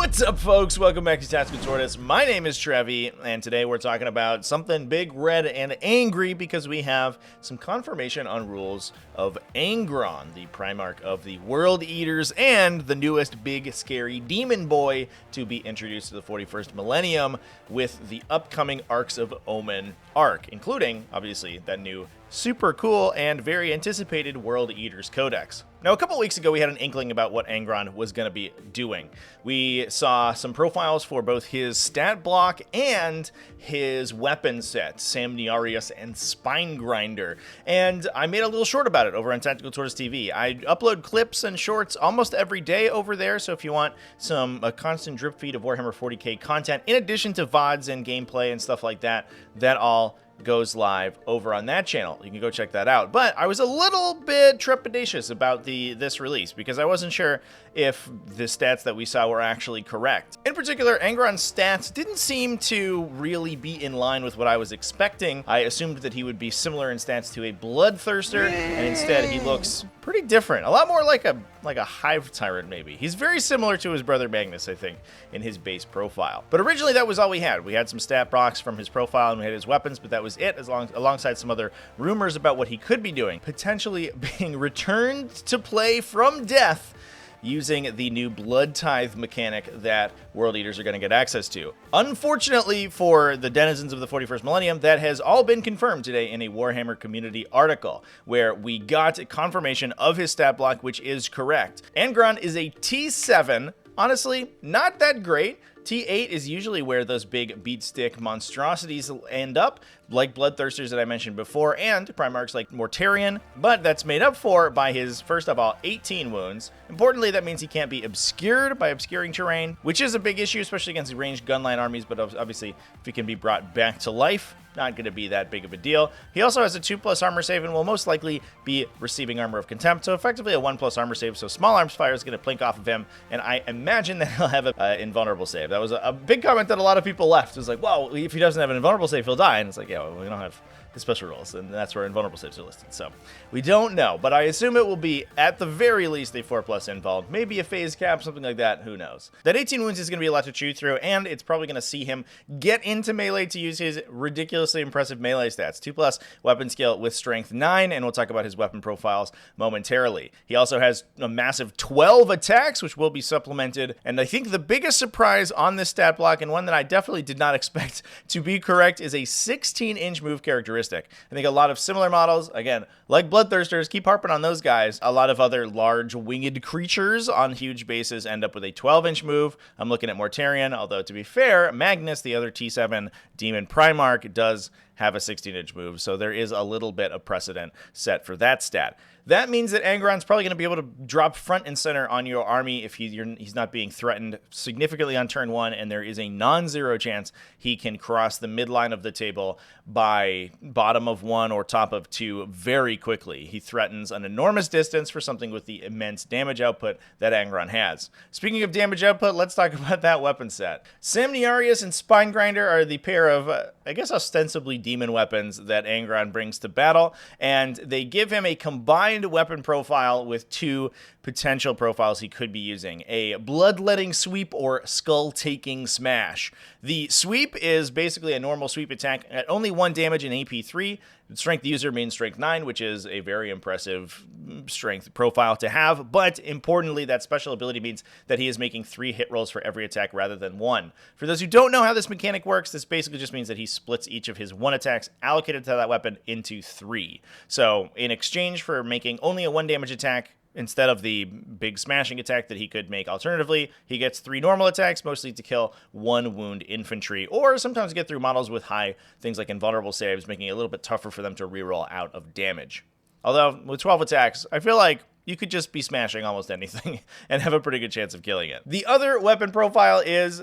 What's up, folks? Welcome back to TacticalTortoise. My name is Trevi, and today we're talking about something big, red, and angry because we have some confirmation on rules of Angron, the Primarch of the World Eaters, and the newest big, scary demon boy to be introduced to the 41st Millennium with the upcoming Arcs of Omen arc, including, obviously, that new super cool and very anticipated World Eaters Codex. Now, a couple weeks ago, we had an inkling about what Angron was going to be doing. We saw some profiles for both his stat block and his weapon set, Samniarius and Spine Grinder, and I made a little short about it over on TacticalTortoisetv. I upload clips and shorts almost every day over there, so if you want a constant drip feed of Warhammer 40k content, in addition to VODs and gameplay and stuff like that, that all goes live over on that channel. You can go check that out. But I was a little bit trepidatious about this release because I wasn't sure if the stats that we saw were actually correct. In particular, Angron's stats didn't seem to really be in line with what I was expecting. I assumed that he would be similar in stats to a Bloodthirster, and instead he looks pretty different. A lot more like a Hive Tyrant, maybe. He's very similar to his brother Magnus, I think, in his base profile. But originally that was all we had. We had some stat blocks from his profile and we had his weapons, but that was it, alongside some other rumors about what he could be doing, potentially being returned to play from death using the new Blood Tithe mechanic that World Eaters are going to get access to. Unfortunately for the denizens of the 41st Millennium, that has all been confirmed today in a Warhammer community article, where we got confirmation of his stat block, which is correct. Angron is a T7, honestly, not that great. T8 is usually where those big beatstick monstrosities end up, like Bloodthirsters that I mentioned before, and Primarchs like Mortarion, but that's made up for by his, first of all, 18 wounds. Importantly, that means he can't be obscured by obscuring terrain, which is a big issue, especially against ranged gunline armies, but obviously, if he can be brought back to life, not going to be that big of a deal. He also has a 2+ armor save and will most likely be receiving Armor of Contempt, so effectively a 1+ armor save, so Small Arms Fire is going to plink off of him, and I imagine that he'll have an invulnerable save. That was a big comment that a lot of people left. It was like, well, if he doesn't have an invulnerable save, he'll die, and it's like, yeah, well, we don't have the special rules, and that's where invulnerable saves are listed, so we don't know, but I assume it will be, at the very least, a 4+ invul, maybe a phase cap, something like that, who knows. That 18 wounds is going to be a lot to chew through, and it's probably going to see him get into melee to use his ridiculously impressive melee stats, 2+ weapon skill with strength 9, and we'll talk about his weapon profiles momentarily. He also has a massive 12 attacks, which will be supplemented, and I think the biggest surprise on this stat block, and one that I definitely did not expect to be correct, is a 16-inch move characteristic. I think a lot of similar models, again, like Bloodthirsters, keep harping on those guys. A lot of other large winged creatures on huge bases end up with a 12-inch move. I'm looking at Mortarion, although to be fair, Magnus, the other T7 Demon Primarch, does have a 16-inch move, so there is a little bit of precedent set for that stat. That means that Angron's probably going to be able to drop front and center on your army if he's not being threatened significantly on turn 1, and there is a non-zero chance he can cross the midline of the table by bottom of 1 or top of 2 very quickly. He threatens an enormous distance for something with the immense damage output that Angron has. Speaking of damage output, let's talk about that weapon set. Samniarius and Spine Grinder are the pair of, I guess, ostensibly demon weapons that Angron brings to battle, and they give him a combined weapon profile with 2 potential profiles he could be using: a Bloodletting Sweep or Skull-Taking Smash. The sweep is basically a normal sweep attack at only 1 damage in AP 3. Strength user means strength 9, which is a very impressive strength profile to have, but importantly, that special ability means that he is making 3 hit rolls for every attack rather than 1. For those who don't know how this mechanic works, this basically just means that he splits each of his 1 attacks allocated to that weapon into 3. So in exchange for making only a 1 damage attack, instead of the big smashing attack that he could make alternatively, he gets 3 normal attacks, mostly to kill 1 wound infantry, or sometimes get through models with high things like invulnerable saves, making it a little bit tougher for them to reroll out of damage. Although, with 12 attacks, I feel like you could just be smashing almost anything and have a pretty good chance of killing it. The other weapon profile is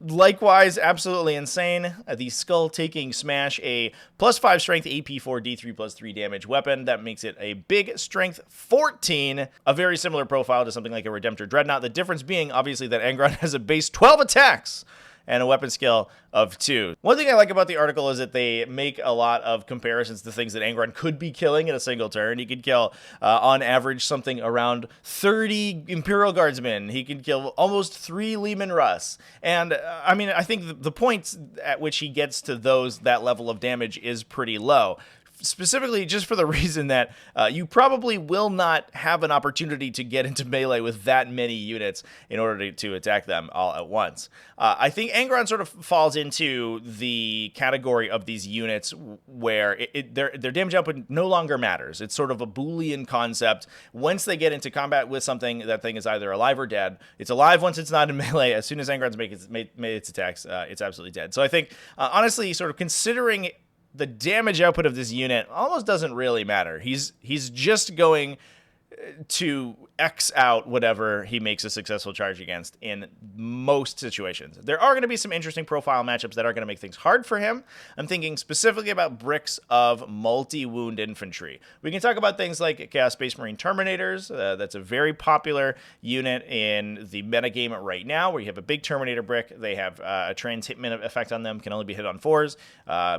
likewise absolutely insane. The Skull-Taking Smash, a +5 strength AP4 D3 +3 damage weapon that makes it a big strength 14, a very similar profile to something like a Redemptor Dreadnought. The difference being obviously that Angron has a base 12 attacks and a weapon skill of 2. One thing I like about the article is that they make a lot of comparisons to things that Angron could be killing in a single turn. He could kill, on average, something around 30 Imperial Guardsmen. He could kill almost 3 Leman Russ. And, I mean, I think the points at which he gets to that level of damage is pretty low. Specifically, just for the reason that you probably will not have an opportunity to get into melee with that many units in order to attack them all at once. I think Angron sort of falls into the category of these units where their damage output no longer matters. It's sort of a Boolean concept. Once they get into combat with something, that thing is either alive or dead. It's alive once it's not in melee. As soon as Angron's made its attacks, it's absolutely dead. So I think, honestly, sort of considering the damage output of this unit almost doesn't really matter. He's just going to X out whatever he makes a successful charge against in most situations. There are going to be some interesting profile matchups that are going to make things hard for him. I'm thinking specifically about bricks of multi-wound infantry. We can talk about things like Chaos Space Marine Terminators. That's a very popular unit in the metagame right now, where you have a big Terminator brick. They have a trans-hitman effect on them, can only be hit on 4s,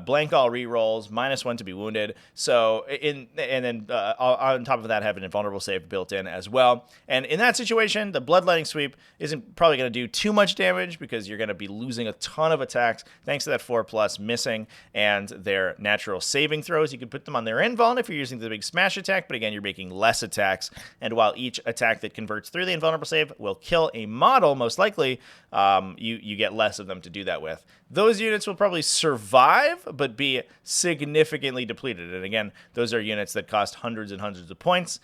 blank all rerolls, -1 to be wounded. So, and then on top of that, have an invulnerable save built in as well. And in that situation, the Bloodletting Sweep isn't probably going to do too much damage because you're going to be losing a ton of attacks thanks to that 4+ missing and their natural saving throws. You can put them on their invuln if you're using the big smash attack, but again, you're making less attacks. And while each attack that converts through the invulnerable save will kill a model, most likely, you get less of them to do that with. Those units will probably survive, but be significantly depleted. And again, those are units that cost hundreds and hundreds of points,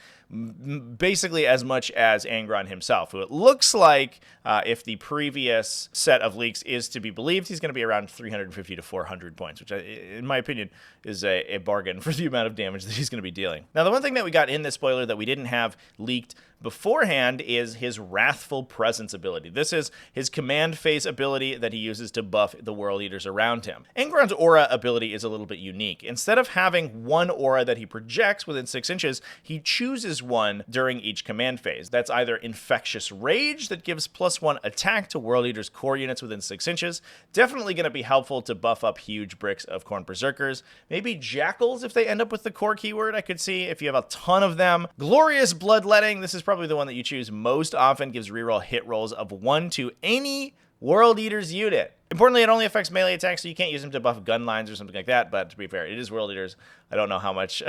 basically as much as Angron himself, who it looks like, if the previous set of leaks is to be believed, he's going to be around 350 to 400 points, which, in my opinion, is a bargain for the amount of damage that he's going to be dealing. Now, the one thing that we got in this spoiler that we didn't have leaked beforehand is his Wrathful Presence ability. This is his command phase ability that he uses to buff the World Eaters around him. Angron's aura ability is a little bit unique. Instead of having one aura that he projects within 6 inches, he chooses one during each command phase. That's either Infectious Rage, that gives +1 attack to World Eaters core units within 6 inches. Definitely going to be helpful to buff up huge bricks of Khorne Berserkers. Maybe Jackals if they end up with the core keyword, I could see, if you have a ton of them. Glorious Bloodletting, this is probably the one that you choose most often, gives reroll hit rolls of 1 to any World Eaters unit. Importantly, it only affects melee attacks, so you can't use them to buff gun lines or something like that, but to be fair, it is World Eaters. I don't know how much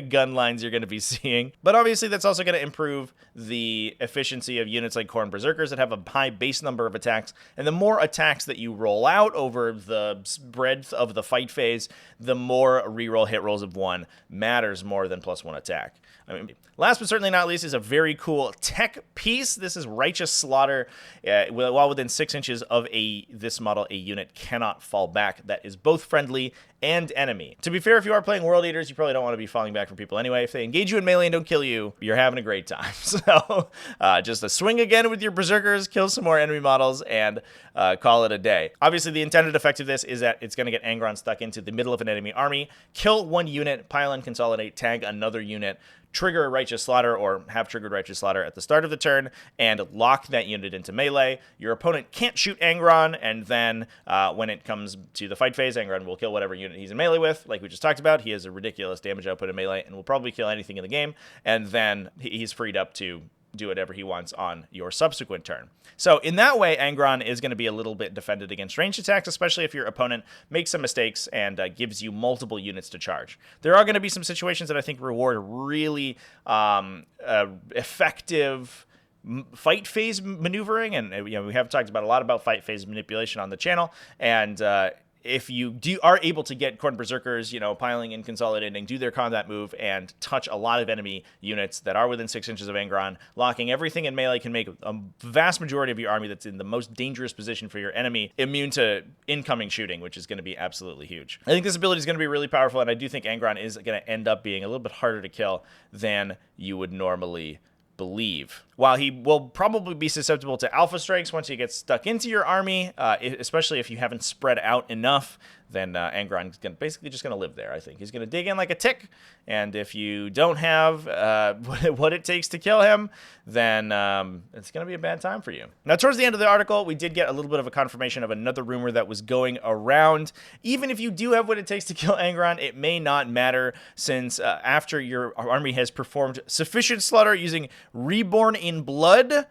gun lines you're going to be seeing. But obviously, that's also going to improve the efficiency of units like Khorne Berserkers that have a high base number of attacks. And the more attacks that you roll out over the breadth of the fight phase, the more reroll hit rolls of 1 matters more than +1 attack. I mean, last but certainly not least is a very cool tech piece. This is Righteous Slaughter. While within 6 inches of this model, a unit cannot fall back. That is both friendly and enemy. To be fair, if you are playing World Eaters, you probably don't want to be falling back from people anyway. If they engage you in melee and don't kill you, you're having a great time. So just a swing again with your Berserkers, kill some more enemy models, and call it a day. Obviously, the intended effect of this is that it's going to get Angron stuck into the middle of an enemy army, kill one unit, pile and consolidate, tag another unit, trigger a Righteous Slaughter or have triggered Righteous Slaughter at the start of the turn, and lock that unit into melee. Your opponent can't shoot Angron, and then when it comes to the fight phase, Angron will kill whatever unit he's in melee with. Like we just talked about, he has a ridiculous damage output in melee and will probably kill anything in the game, and then he's freed up to do whatever he wants on your subsequent turn. So in that way, Angron is going to be a little bit defended against ranged attacks, especially if your opponent makes some mistakes and gives you multiple units to charge. There are going to be some situations that I think reward really effective fight phase maneuvering, and we have talked about a lot about fight phase manipulation on the channel, and if you are able to get Khorne Berserkers, piling and consolidating, do their combat move, and touch a lot of enemy units that are within 6 inches of Angron, locking everything in melee can make a vast majority of your army that's in the most dangerous position for your enemy immune to incoming shooting, which is going to be absolutely huge. I think this ability is going to be really powerful, and I do think Angron is going to end up being a little bit harder to kill than you would normally believe. While he will probably be susceptible to alpha strikes once he gets stuck into your army, especially if you haven't spread out enough, then Angron's basically just going to live there, I think. He's going to dig in like a tick, and if you don't have what it takes to kill him, then it's going to be a bad time for you. Now, towards the end of the article, we did get a little bit of a confirmation of another rumor that was going around. Even if you do have what it takes to kill Angron, it may not matter, since after your army has performed sufficient slaughter using Reborn in Blood,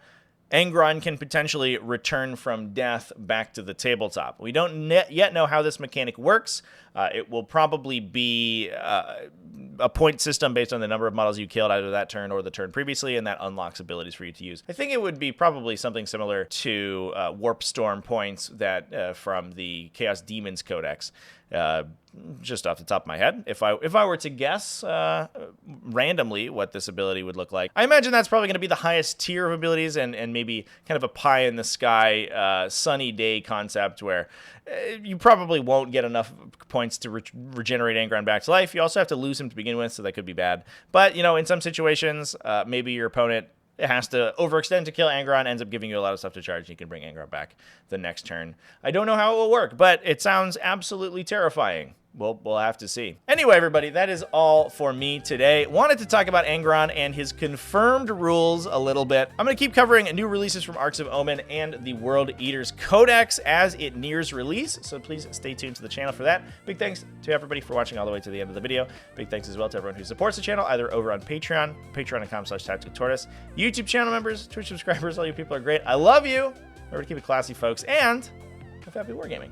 Angron can potentially return from death back to the tabletop. We don't yet know how this mechanic works. It will probably be a point system based on the number of models you killed either that turn or the turn previously, and that unlocks abilities for you to use. I think it would be probably something similar to Warp Storm points that from the Chaos Demons Codex. Just off the top of my head, if I were to guess randomly what this ability would look like, I imagine that's probably going to be the highest tier of abilities, and maybe kind of a pie in the sky sunny day concept where you probably won't get enough points to regenerate Angron back to life. You also have to lose him to begin with, so that could be bad. But, you know, in some situations, maybe your opponent has to overextend to kill Angron, ends up giving you a lot of stuff to charge, and you can bring Angron back the next turn. I don't know how it will work, but it sounds absolutely terrifying. We'll have to see. Anyway, everybody, that is all for me today. Wanted to talk about Angron and his confirmed rules a little bit. I'm going to keep covering new releases from Arcs of Omen and the World Eaters Codex as it nears release, so please stay tuned to the channel for that. Big thanks to everybody for watching all the way to the end of the video. Big thanks as well to everyone who supports the channel, either over on Patreon, patreon.com/tacticaltortoise, YouTube channel members, Twitch subscribers. All you people are great. I love you. Remember to keep it classy, folks, and have happy wargaming.